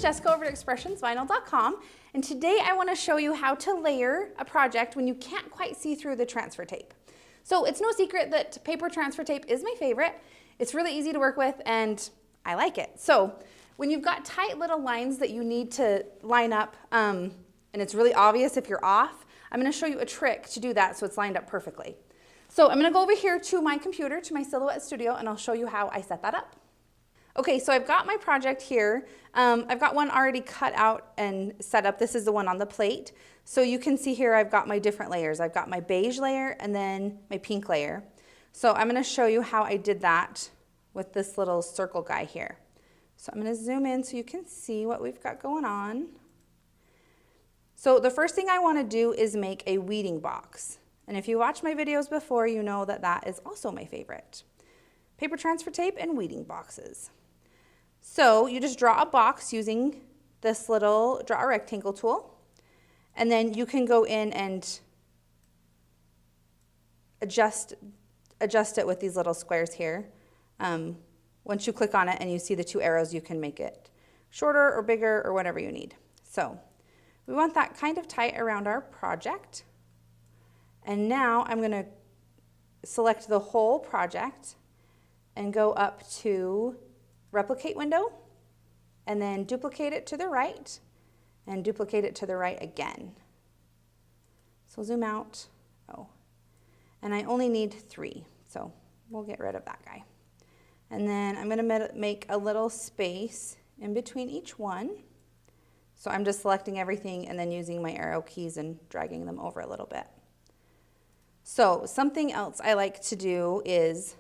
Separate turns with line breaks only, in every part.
Jessica over at expressionsvinyl.com, and today I want to show you how to layer a project when you can't quite see through the transfer tape. So it's no secret that paper transfer tape is my favorite. It's really easy to work with and I like it. So when you've got tight little lines that you need to line up, and it's really obvious if you're off, I'm going to show you a trick to do that so it's lined up perfectly. So I'm going to go over here to my computer, to my Silhouette Studio, and I'll show you how I set that up. Okay, so I've got my project here. I've got one already cut out and set up. This is the one on the plate. So you can see here I've got my different layers. I've got my beige layer and then my pink layer. So I'm going to show you how I did that with this little circle guy here. So I'm going to zoom in so you can see what we've got going on. So the first thing I want to do is make a weeding box. And if you watch my videos before, you know that that is also my favorite. Paper transfer tape and weeding boxes. So you just draw a box using this little draw a rectangle tool, and then you can go in and adjust it with these little squares here. Once you click on it and you see the two arrows, you can make it shorter or bigger or whatever you need. So we want that kind of tight around our project. And now I'm going to select the whole project and go up to replicate window, and then duplicate it to the right, and duplicate it to the right again. So zoom out, and I only need 3, so we'll get rid of that guy. And then I'm gonna make a little space in between each one. So I'm just selecting everything and then using my arrow keys and dragging them over a little bit. So something else I like to do is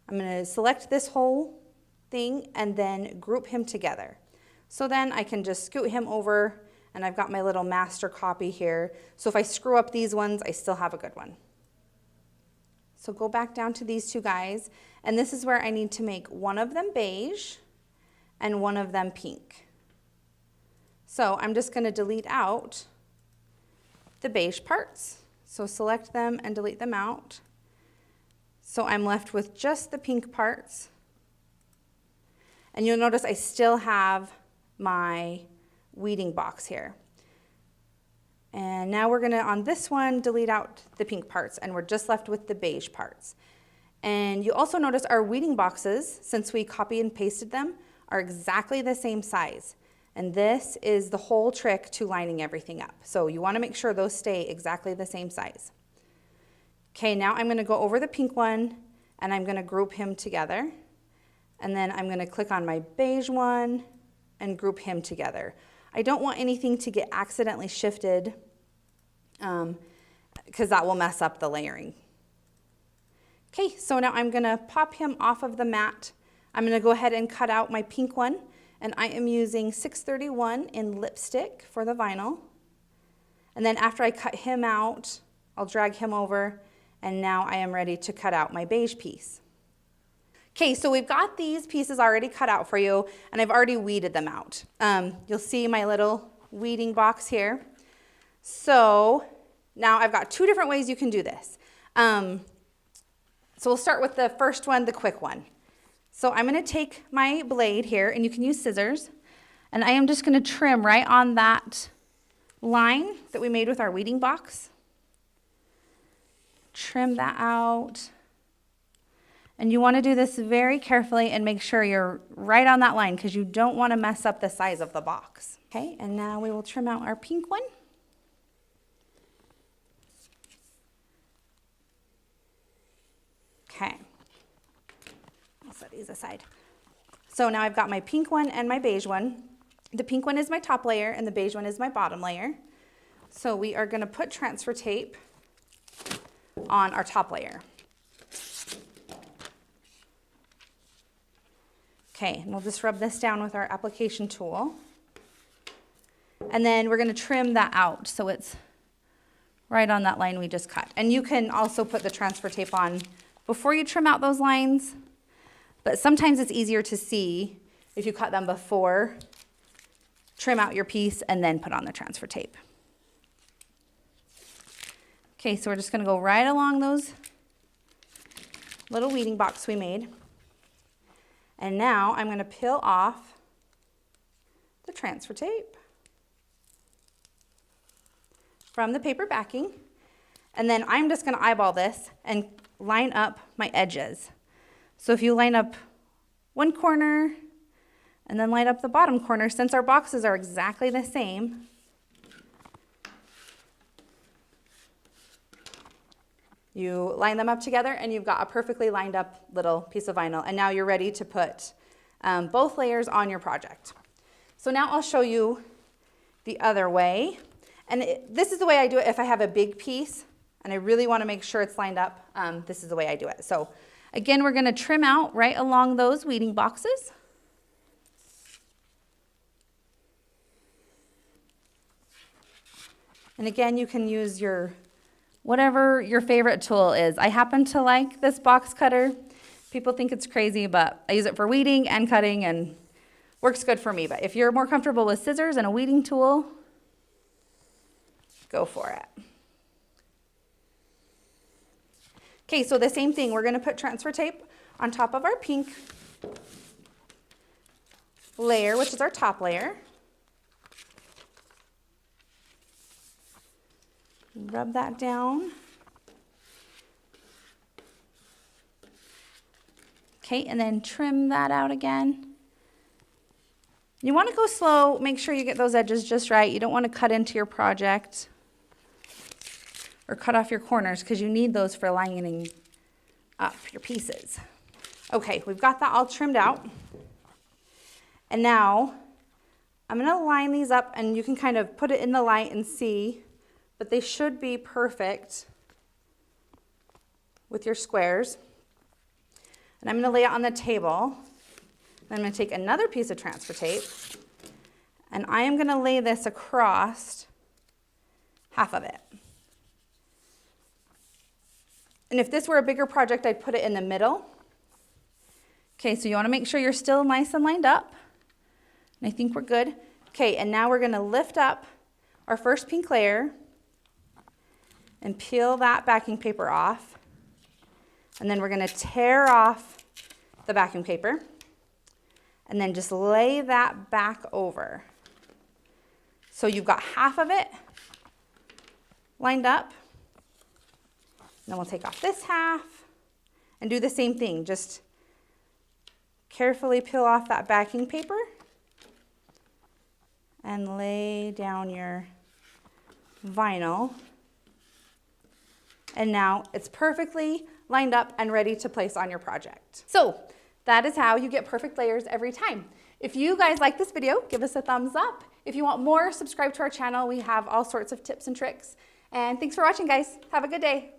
I'm going to select this whole thing and then group him together. So then I can just scoot him over, and I've got my little master copy here. So if I screw up these ones, I still have a good one. So go back down to these two guys, and this is where I need to make one of them beige and one of them pink. So I'm just going to delete out the beige parts. So select them and delete them out. So I'm left with just the pink parts. And you'll notice I still have my weeding box here. And now we're going to, on this one, delete out the pink parts, and we're just left with the beige parts. And you also notice our weeding boxes, since we copy and pasted them, are exactly the same size. And this is the whole trick to lining everything up. So you want to make sure those stay exactly the same size. Okay, now I'm going to go over the pink one, and I'm going to group him together. And then I'm going to click on my beige one and group him together. I don't want anything to get accidentally shifted because that will mess up the layering. Okay, so now I'm going to pop him off of the mat. I'm going to go ahead and cut out my pink one, and I am using 631 in lipstick for the vinyl. And then after I cut him out, I'll drag him over, and now I am ready to cut out my beige piece. Okay, so we've got these pieces already cut out for you, and I've already weeded them out. You'll see my little weeding box here. So now I've got 2 different ways you can do this. So we'll start with the first one, the quick one. So I'm going to take my blade here, and you can use scissors, and I am just going to trim right on that line that we made with our weeding box. Trim that out. And you want to do this very carefully and make sure you're right on that line because you don't want to mess up the size of the box. Okay, and now we will trim out our pink one. Okay, I'll set these aside. So now I've got my pink one and my beige one. The pink one is my top layer and the beige one is my bottom layer. So we are going to put transfer tape on our top layer. Okay, and we'll just rub this down with our application tool. And then we're going to trim that out so it's right on that line we just cut. And you can also put the transfer tape on before you trim out those lines, but sometimes it's easier to see if you cut them before, trim out your piece, and then put on the transfer tape. Okay, so we're just going to go right along those little weeding box we made. And now I'm going to peel off the transfer tape from the paper backing. And then I'm just going to eyeball this and line up my edges. So if you line up one corner and then line up the bottom corner, since our boxes are exactly the same, you line them up together and you've got a perfectly lined up little piece of vinyl. And now you're ready to put both layers on your project. So now I'll show you the other way. And this is the way I do it if I have a big piece and I really want to make sure it's lined up. This is the way I do it. So again, we're going to trim out right along those weeding boxes. And again, you can use whatever your favorite tool is. I happen to like this box cutter. People think it's crazy, but I use it for weeding and cutting and works good for me. But if you're more comfortable with scissors and a weeding tool, go for it. Okay, so the same thing. We're going to put transfer tape on top of our pink layer, which is our top layer. Rub that down. Okay, and then trim that out again. You want to go slow. Make sure you get those edges just right. You don't want to cut into your project or cut off your corners because you need those for lining up your pieces. Okay, we've got that all trimmed out. And now I'm going to line these up and you can kind of put it in the light and see, but they should be perfect with your squares. And I'm going to lay it on the table. I'm going to take another piece of transfer tape and I am going to lay this across half of it. And if this were a bigger project, I'd put it in the middle. Okay, so you want to make sure you're still nice and lined up. And I think we're good. Okay, and now we're going to lift up our first pink layer and peel that backing paper off. And then we're going to tear off the backing paper. And then just lay that back over. So you've got half of it lined up. Then we'll take off this half and do the same thing. Just carefully peel off that backing paper and lay down your vinyl. And now it's perfectly lined up and ready to place on your project. So that is how you get perfect layers every time. If you guys like this video, give us a thumbs up. If you want more, subscribe to our channel. We have all sorts of tips and tricks. And thanks for watching, guys. Have a good day.